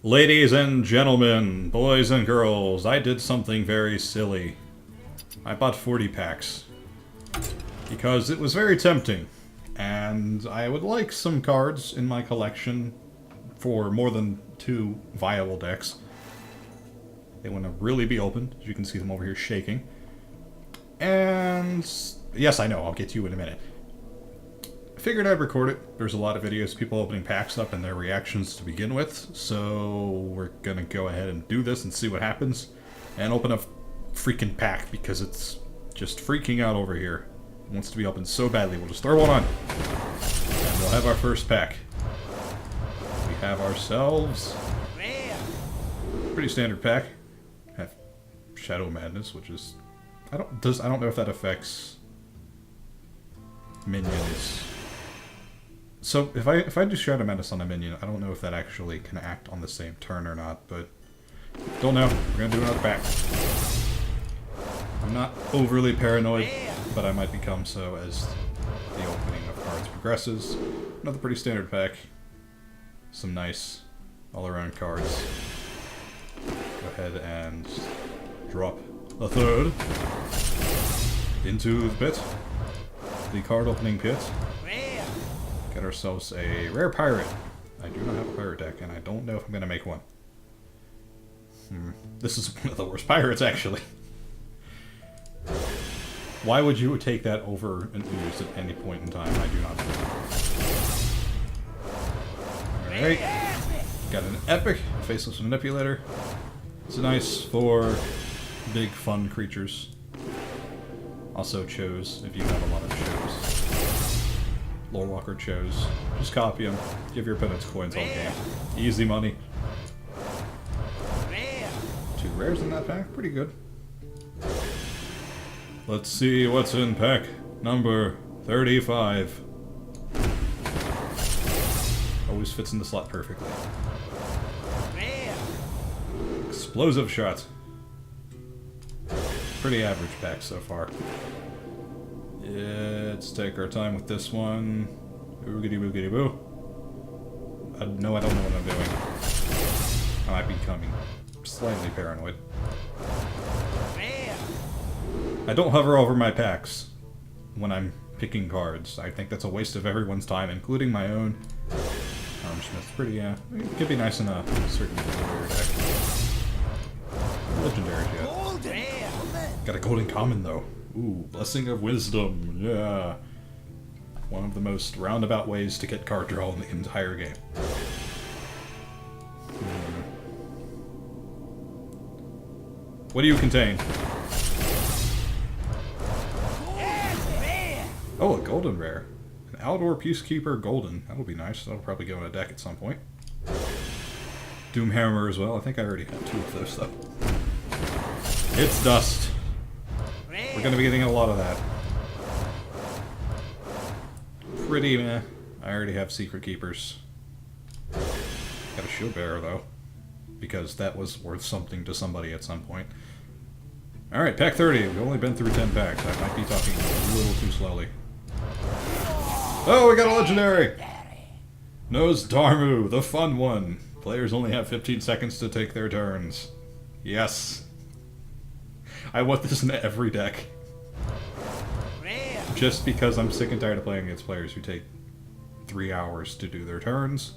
Ladies and gentlemen, boys and girls, I did something very silly. I bought 40 packs. Because it was very tempting. And I would like some cards in my collection for more than 2 viable decks. They want to really be opened, as you can see them over here shaking. And yes, I know, I'll get to you in a minute. I figured I'd record it. There's a lot of videos of people opening packs up and their reactions to begin with, so we're gonna go ahead and do this and see what happens. And open a freaking pack, because it's just freaking out over here. It wants to be opened so badly, we'll just throw one on. And we'll have our first pack. We have ourselves... pretty standard pack. Have Shadow Madness, which is... I don't know if that affects minions. So if I do Shadow Madness on a minion, I don't know if that actually can act on the same turn or not, but don't know. We're gonna do another pack. I'm not overly paranoid, but I might become so as the opening of cards progresses. Another pretty standard pack. Some nice all-around cards. Go ahead and drop a third into the pit. The card opening pit. Get ourselves a rare pirate. I do not have a pirate deck, and I don't know if I'm going to make one. This is one of the worst pirates, actually. Why would you take that over and use at any point in time? I do not know. Alright. Got an epic Faceless Manipulator. It's nice for big fun creatures. Also chose, if you have a lot of chose. Lore Walker chose. Just copy them. Give your opponents coins all game. Easy money. 2 rares in that pack. Pretty good. Let's see what's in pack number 35. Always fits in the slot perfectly. Explosive Shot. Pretty average pack so far. Let's take our time with this one. Oogity boogity boo. No, I don't know what I'm doing. I might be becoming slightly paranoid. I don't hover over my packs when I'm picking cards. I think that's a waste of everyone's time, including my own. Armsmith's pretty, yeah. It could be nice in a certain warrior deck. Legendaries yet. Got a golden common though. Ooh, Blessing of Wisdom, yeah. One of the most roundabout ways to get card draw in the entire game. What do you contain? Oh, a golden rare. An Aldor Peacekeeper Golden. That'll be nice. That'll probably go in a deck at some point. Doomhammer as well. I think I already have 2 of those though. It's dust. We're gonna be getting a lot of that. Pretty meh. I already have Secret Keepers. Got a Shield Bearer though, because that was worth something to somebody at some point. Alright, pack 30. We've only been through 10 packs. I might be talking a little too slowly. Oh, we got a legendary! Nose Darmu, the fun one. Players only have 15 seconds to take their turns. Yes. I want this in every deck. Just because I'm sick and tired of playing against players who take 3 hours to do their turns.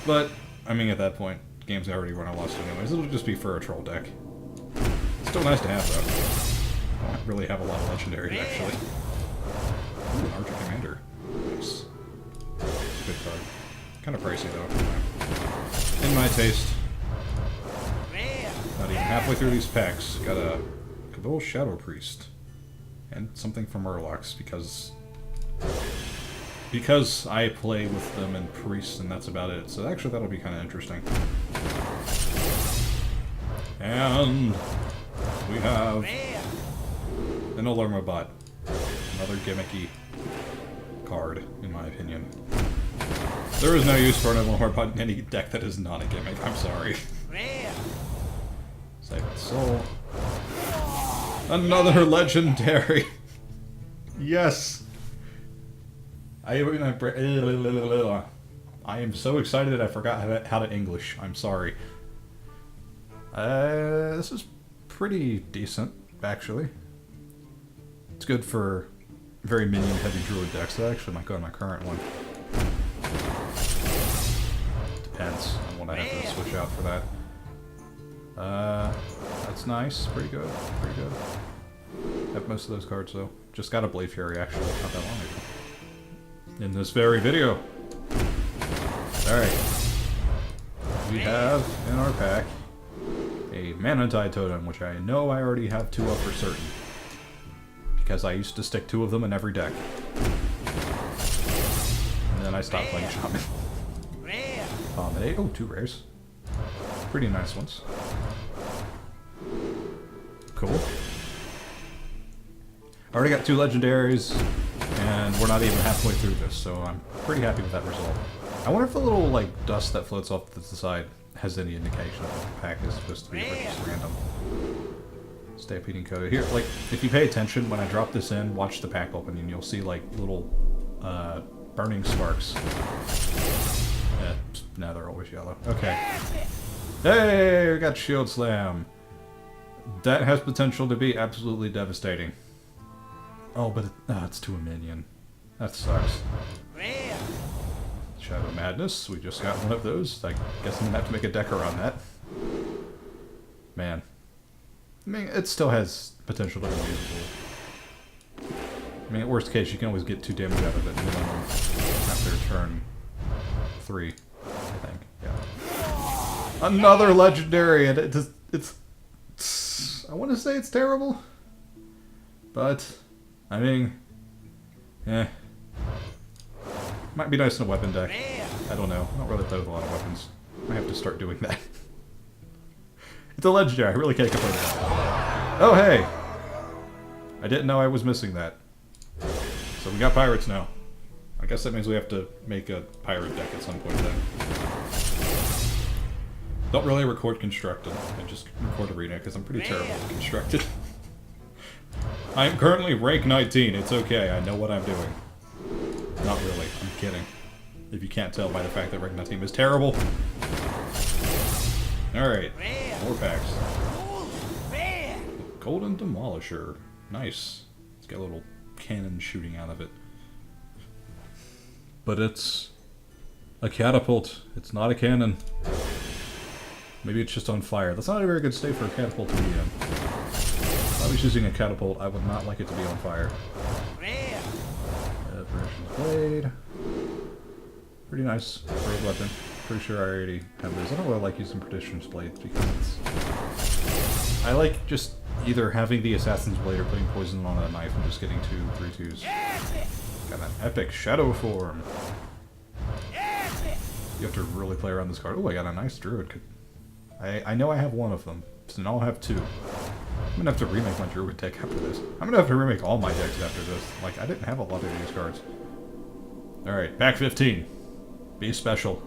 But, I mean, at that point, game's already run a loss anyways. It'll just be for a troll deck. Still nice to have, though. I don't really have a lot of legendaries, actually. Ooh, an Archer Commander. Nice. It's a good card. Kind of pricey, though. In my taste. Not even halfway through these packs. Got a Cabal Shadow Priest. And something from Murlocs, because I play with them and priests, and that's about it. So actually that'll be kind of interesting. And we have an Alarma Bot. Another gimmicky card, in my opinion. There is no use for an Alarma Bot in any deck that is not a gimmick. I'm sorry. Siphon Soul. Another legendary. Yes. I am so excited I forgot how to English. I'm sorry. This is pretty decent, actually. It's good for very minion-heavy druid decks. That actually might go in my current one. Depends on what I have to switch out for that. That's nice. Pretty good. Pretty good. Have most of those cards, though. Just got a Blade Fury, actually, not that long ago. In this very video. Alright. We have, in our pack, a Mana Tide Totem, which I know I already have 2 of for certain. Because I used to stick 2 of them in every deck. And then I stopped playing Shaman. Dominate. Oh, 2 rares. Pretty nice ones. Cool. I already got 2 legendaries, and we're not even halfway through this, so I'm pretty happy with that result. I wonder if the little, like, dust that floats off to the side has any indication that the pack is supposed to be just random. Stampeding code. Here, like, if you pay attention, when I drop this in, watch the pack opening, you'll see, like, little, burning sparks. Yeah, now they're always yellow. Okay. Hey, we got Shield Slam. That has potential to be absolutely devastating. Oh, but it's to a minion. That sucks. Shadow Madness. We just got one of those. I guess I'm gonna have to make a deck around that. Man. I mean, it still has potential to be usable. I mean, at worst case, you can always get 2 damage out of it minimum after turn 3, I think. Yeah. Another legendary, and it's I want to say it's terrible, but I mean, might be nice in a weapon deck. I don't know. I don't really play with a lot of weapons. I have to start doing that. It's a legendary. I really can't complain about it. Oh hey, I didn't know I was missing that. So we got pirates now. I guess that means we have to make a pirate deck at some point then. Don't really record Constructed. I just record Arena because I'm pretty terrible at Constructed. I am currently rank 19. It's okay. I know what I'm doing. Not really. I'm kidding. If you can't tell by the fact that rank 19 is terrible. Alright. More packs. Golden Demolisher. Nice. It's got a little cannon shooting out of it. But it's a catapult. It's not a cannon. Maybe it's just on fire. That's not a very good state for a catapult to be in. If I was using a catapult, I would not like it to be on fire. Apparition's Blade. Pretty nice for a weapon. Pretty sure I already have those. I don't really like using Perdition's Blade because it's... I like just either having the Assassin's Blade or putting poison on a knife and just getting 2 3/2s. Got an epic Shadow Form. You have to really play around this card. Oh, I got a nice Druid. I know I have 1 of them, so now I'll have 2. I'm gonna have to remake my Druid deck after this. I'm gonna have to remake all my decks after this. Like, I didn't have a lot of these cards. Alright, pack 15. Be special.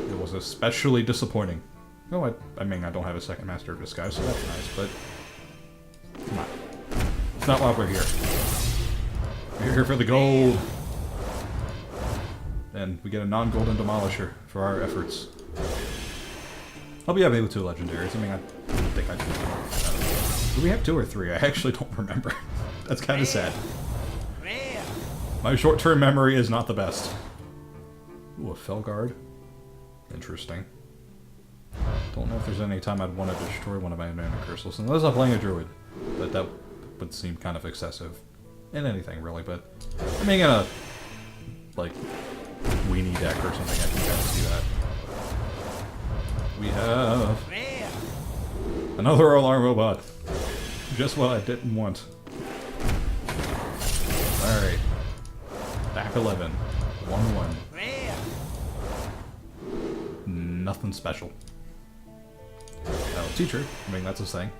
It was especially disappointing. No, I mean, I don't have a second Master of Disguise, so that's nice, but... Come on. It's not why we're here. We're here for the gold. And we get a non-golden Demolisher for our efforts. I'll be happy with 2 legendaries. I mean, I think I do. Do we have 2 or 3? I actually don't remember. That's kind of sad. My short-term memory is not the best. Ooh, a Felguard. Interesting. Don't know if there's any time I'd want to destroy one of my Mana Crystals, unless I'm playing a Druid. But that would seem kind of excessive. In anything, really, but... I mean, in a... like... weenie deck or something, I can kind of see that. We have... another alarm robot. Just what I didn't want. Alright. Back 11. 1-1. Nothing special. Oh, teacher. I mean, that's a thing.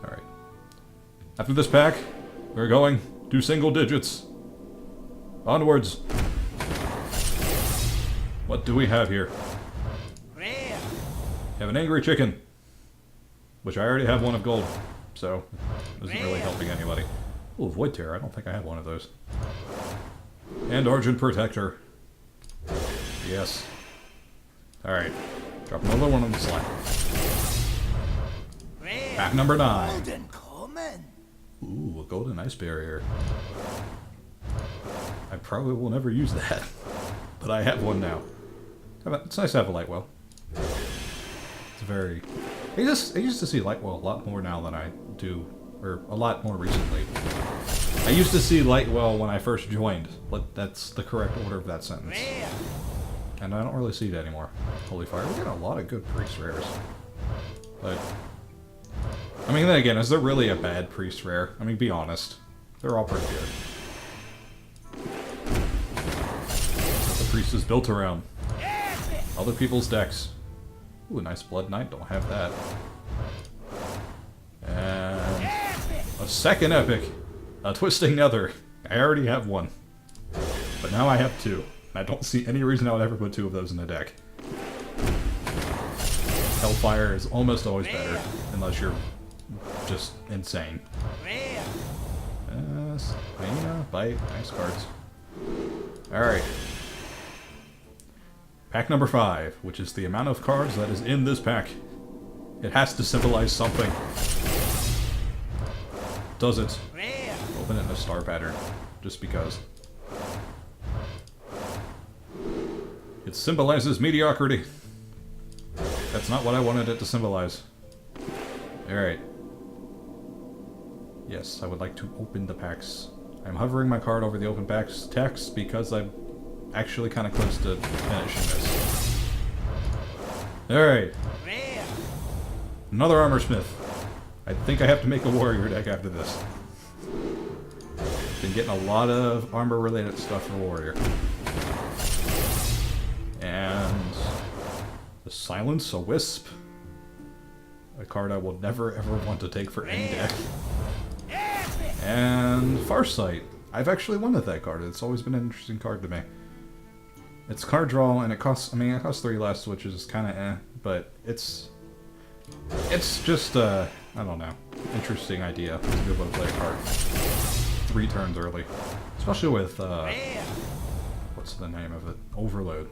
Alright. After this pack, we're going to single digits. Onwards. What do we have here? We have an Angry Chicken. Which I already have 1 of gold. So, isn't really helping anybody. Oh, Void Terror. I don't think I have one of those. And Argent Protector. Yes. Alright. Drop another one on the slide. Pack number 9. Ooh, a golden ice barrier. I probably will never use that. But I have one now. It's nice to have a light well. It's very... I used to see light well a lot more now than I do, or a lot more recently. I used to see light well when I first joined. That's the correct order of that sentence. And I don't really see it anymore. Holy fire, we're getting a lot of good priest rares. But... I mean, then again, is there really a bad priest rare? I mean, be honest. They're all pretty good. What the priest is built around. Other people's decks. Ooh, a nice Blood Knight. Don't have that. And... a second epic. A Twisting Nether. I already have one. But now I have 2. I don't see any reason I would ever put 2 of those in the deck. Hellfire is almost always better. Unless you're just insane. Hyena, Bite, nice cards. Alright. Pack number 5, which is the amount of cards that is in this pack. It has to symbolize something. Does it? Open it in a star pattern, just because. It symbolizes mediocrity. That's not what I wanted it to symbolize. Alright. Yes, I would like to open the packs. I'm hovering my card over the open packs text because I'm actually kind of close to finishing this. Alright. Another Armor Smith. I think I have to make a warrior deck after this. Been getting a lot of armor related stuff for warrior. And the Silence, a Wisp. A card I will never ever want to take for any deck. And Farsight. I've actually wanted that card. It's always been an interesting card to me. It's card draw, and it costs, I mean, it costs 3 less, which is kind of eh, but it's just, I don't know, interesting idea. It's a good way to play a card. 3 turns early. Especially with, what's the name of it? Overload.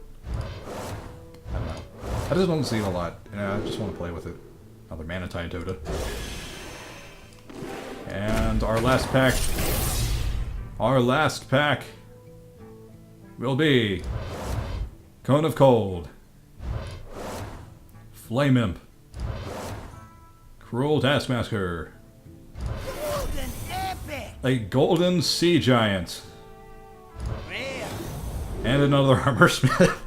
I don't know. I just don't see it a lot, and I just want to play with it. Another Manatine Dota. And our last pack. Our last pack will be Cone of Cold, Flame Imp, Cruel Taskmaster, Golden Epic, a Golden Sea Giant, and another Armor Smith.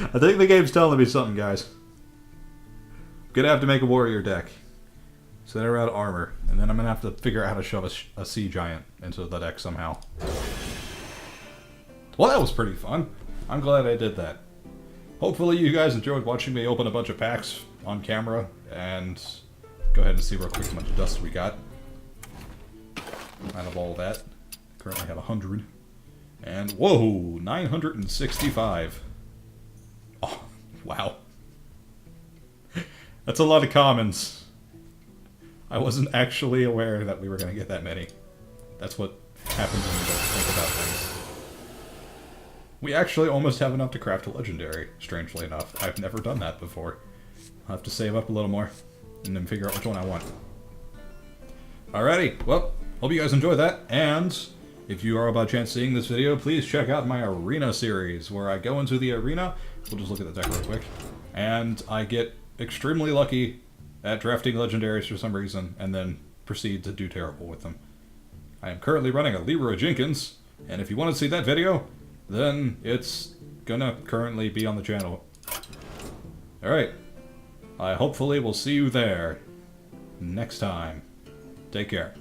I think the game's telling me something, guys. I'm gonna have to make a warrior deck. Center out armor, and then I'm gonna have to figure out how to shove a sea giant into the deck somehow. Well, that was pretty fun. I'm glad I did that. Hopefully you guys enjoyed watching me open a bunch of packs on camera, and go ahead and see real quick how much dust we got. Out of all that, currently have 100. And whoa, 965. Oh, wow. That's a lot of commons. I wasn't actually aware that we were going to get that many. That's what happens when you don't think about things. We actually almost have enough to craft a legendary, strangely enough. I've never done that before. I'll have to save up a little more, and then figure out which one I want. Alrighty, well, hope you guys enjoy that, and if you are by chance seeing this video, please check out my Arena series, where I go into the arena, we'll just look at the deck real quick, and I get extremely lucky at drafting legendaries for some reason, and then proceed to do terrible with them. I am currently running a Leroy Jenkins, and if you want to see that video, then it's gonna currently be on the channel. Alright, I hopefully will see you there next time. Take care.